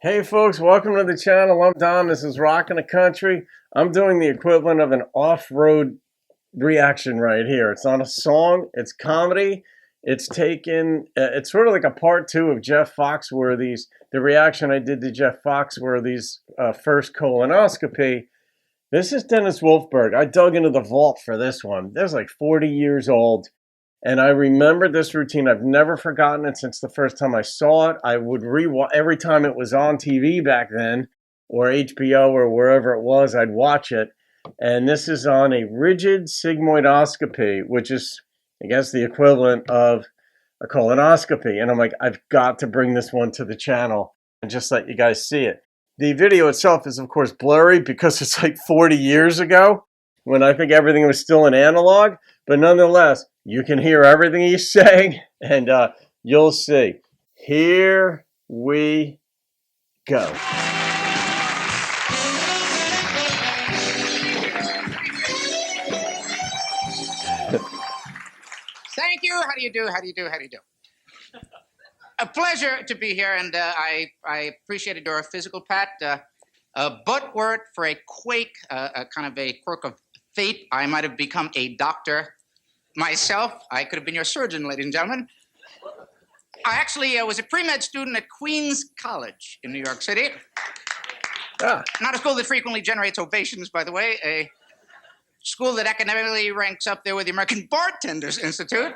Hey folks, welcome to the channel. I'm Don. This is Rockin' the Country. I'm doing the equivalent of an off-road reaction right here. It's not a song, it's comedy. It's taken, it's sort of like a part two of Jeff Foxworthy's, the reaction I did to Jeff Foxworthy's first colonoscopy. This is Dennis Wolfberg. I dug into the vault for this one. This is like 40 years old. And I remember this routine. I've never forgotten it since the first time I saw it. I would rewatch every time it was on TV back then, or HBO or wherever it was, I'd watch it. And this is on a rigid sigmoidoscopy, which is, I guess, the equivalent of a colonoscopy. And I'm like, I've got to bring this one to the channel and just let you guys see it. The video itself is, of course, blurry because it's like 40 years ago when I think everything was still in analog. But nonetheless, you can hear everything he's saying, and you'll see. Here we go. Thank you. How do you do? How do you do? How do you do? A pleasure to be here, and I appreciated your physical, Pat. But were it for a quake, a kind of a quirk of fate, I might have become a doctor myself. I could have been your surgeon, ladies and gentlemen. I actually was a pre-med student at Queens College in New York City. Not a school that frequently generates ovations, by the way. A school that academically ranks up there with the American Bartenders Institute.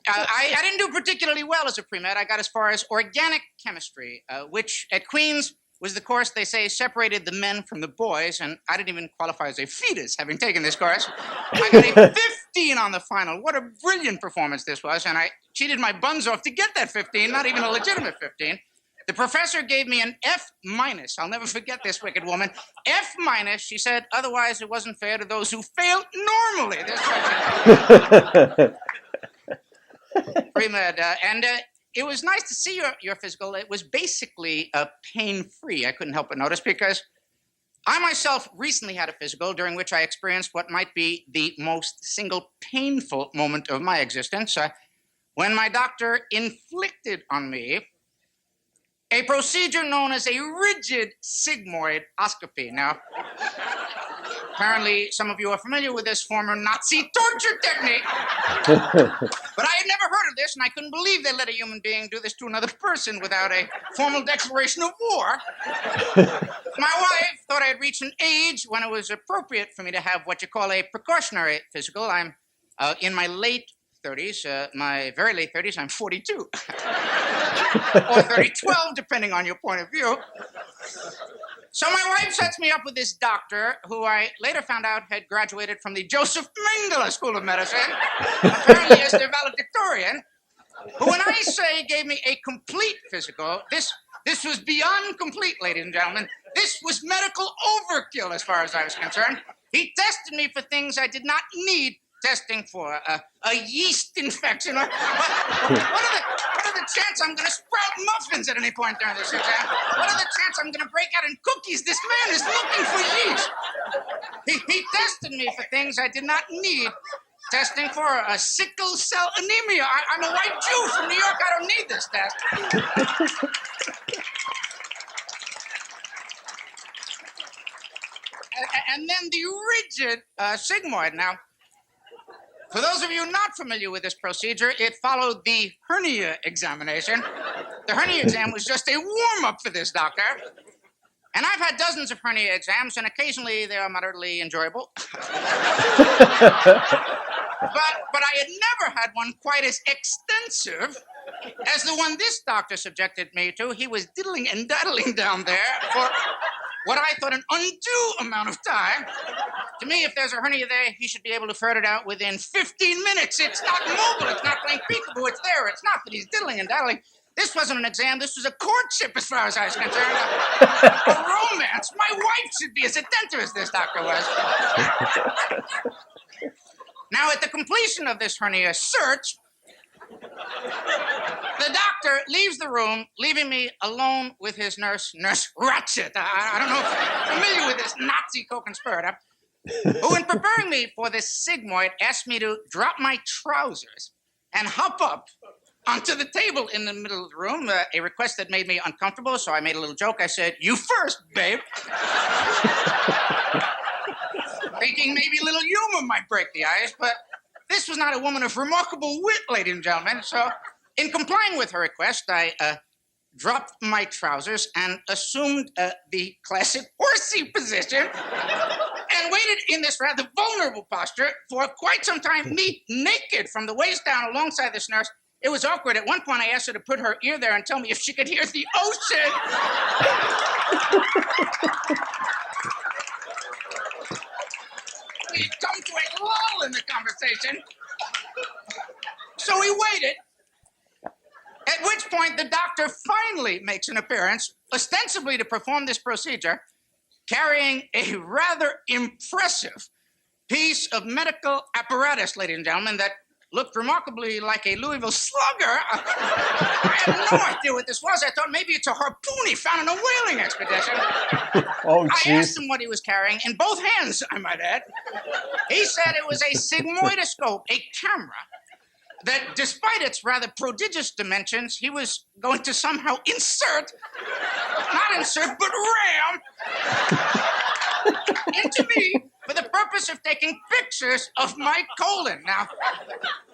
I didn't do particularly well as a pre-med. I got as far as organic chemistry, which at Queens was the course they say separated the men from the boys, and I didn't even qualify as a fetus having taken this course. I got a 15 on the final. What a brilliant performance this was, and I cheated my buns off to get that 15, not even a legitimate 15. The professor gave me an F-. I'll never forget this wicked woman. F-. She said, otherwise it wasn't fair to those who failed normally. Pre-med, and it was nice to see your physical. It was basically pain-free. I couldn't help but notice because I myself recently had a physical during which I experienced what might be the most single painful moment of my existence when my doctor inflicted on me a procedure known as a rigid sigmoidoscopy. Now, apparently some of you are familiar with this former Nazi torture technique. But I had never heard of this, and I couldn't believe they let a human being do this to another person without a formal declaration of war. My wife thought I had reached an age when it was appropriate for me to have what you call a precautionary physical. I'm in my late 30s, my very late 30s, I'm 42. Or 30-12, depending on your point of view. So my wife sets me up with this doctor who I later found out had graduated from the Joseph Mengele School of Medicine, apparently as their valedictorian, who, when I say gave me a complete physical, this was beyond complete, ladies and gentlemen. This was medical overkill as far as I was concerned. He tested me for things I did not need testing for, a yeast infection. What are the chances I'm going to sprout muffins at any point during this exam? What are the chances I'm going to break out in cookies? This man is looking for yeast. He tested me for things I did not need testing for, a sickle cell anemia. I'm a white Jew from New York. I don't need this test. And then the rigid sigmoid. Now, for those of you not familiar with this procedure, it followed the hernia examination. The hernia exam was just a warm-up for this doctor. And I've had dozens of hernia exams, and occasionally they are moderately enjoyable. But I had never had one quite as extensive as the one this doctor subjected me to. He was diddling and daddling down there for what I thought an undue amount of time. To me, if there's a hernia there, he should be able to ferret it out within 15 minutes. It's not mobile. It's not playing peekaboo. It's there. It's not that he's diddling and daddling. This wasn't an exam. This was a courtship as far as I was concerned. A romance. My wife should be as attentive as this doctor was. Now, at the completion of this hernia search, the doctor leaves the room, leaving me alone with his nurse Ratchet. I don't know if you're familiar with this Nazi co-conspirator, who, in preparing me for this sigmoid, asked me to drop my trousers and hop up onto the table in the middle of the room, a request that made me uncomfortable, so I made a little joke. I said, "You first, babe." Thinking maybe a little humor might break the ice, but this was not a woman of remarkable wit, ladies and gentlemen. So, in complying with her request, I dropped my trousers and assumed the classic horsey position and waited in this rather vulnerable posture for quite some time, me naked from the waist down alongside this nurse. It was awkward. At one point, I asked her to put her ear there and tell me if she could hear the ocean. We come to a lull in the conversation. So we waited, at which point the doctor finally makes an appearance, ostensibly to perform this procedure, carrying a rather impressive piece of medical apparatus, ladies and gentlemen, that looked remarkably like a Louisville slugger. I had no idea what this was. I thought maybe it's a harpoon he found on a whaling expedition. Oh, I asked him what he was carrying, in both hands, I might add. He said it was a sigmoidoscope, a camera that, despite its rather prodigious dimensions, he was going to somehow insert, not insert, but ram into me for the purpose of taking pictures of my colon. Now,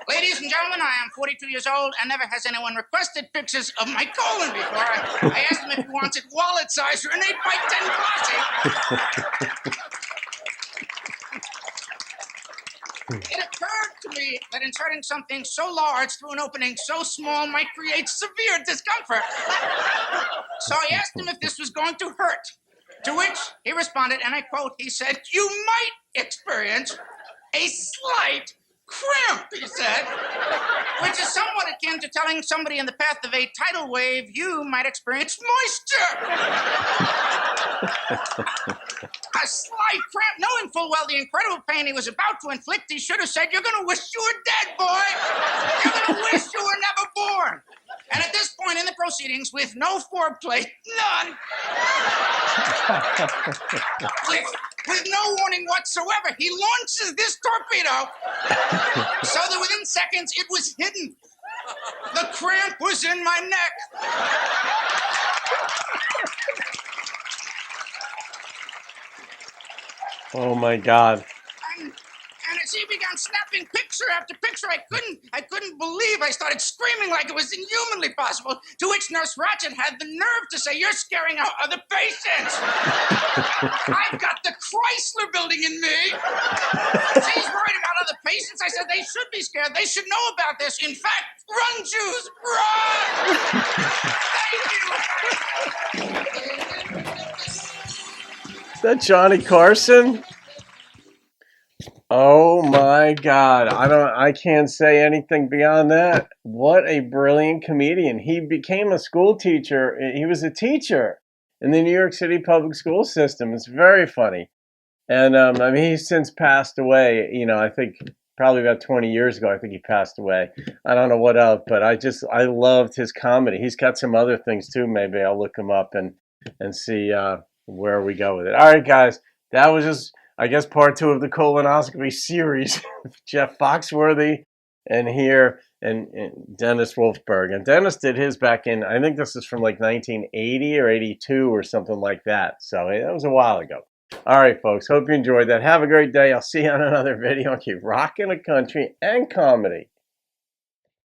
ladies and gentlemen, I am 42 years old, and never has anyone requested pictures of my colon before. I asked him if he wants it wallet size or an 8x10 glossy. It occurred to me that inserting something so large through an opening so small might create severe discomfort. So I asked him if this was going to hurt. To which he responded, and I quote, he said, "You might experience a slight cramp," he said, which is somewhat akin to telling somebody in the path of a tidal wave, "You might experience moisture." A slight cramp, knowing full well the incredible pain he was about to inflict, he should have said, "You're going to wish you were dead, boy. You're going to wish you were never born." And at this point in the proceedings, with no foreplay, none, with no warning whatsoever, he launches this torpedo so that within seconds it was hidden. The cramp was in my neck. Oh my God. And as he began snapping picture after picture, I couldn't believe. I started screaming like it was inhumanly possible, to which Nurse Ratchet had the nerve to say, "You're scaring out other patients." I've got the Chrysler building in me. She's worried about other patients. I said, they should be scared. They should know about this. In fact, run, Jews, run! Thank you. Is that Johnny Carson? Oh my God. I can't say anything beyond that. What a brilliant comedian. He became a school teacher. He was a teacher in the New York City public school system. It's very funny. And I mean, he's since passed away. You know, I think probably about 20 years ago, I think he passed away. I don't know what else, but I loved his comedy. He's got some other things too. Maybe I'll look him up and see where we go with it. All right, guys, that was just, I guess, part 2 of the colonoscopy series. Jeff Foxworthy and Dennis Wolfberg. And Dennis did his back in, I think this is from like 1980 or 82 or something like that. So that was a while ago. All right, folks. Hope you enjoyed that. Have a great day. I'll see you on another video. Keep rocking the country and comedy.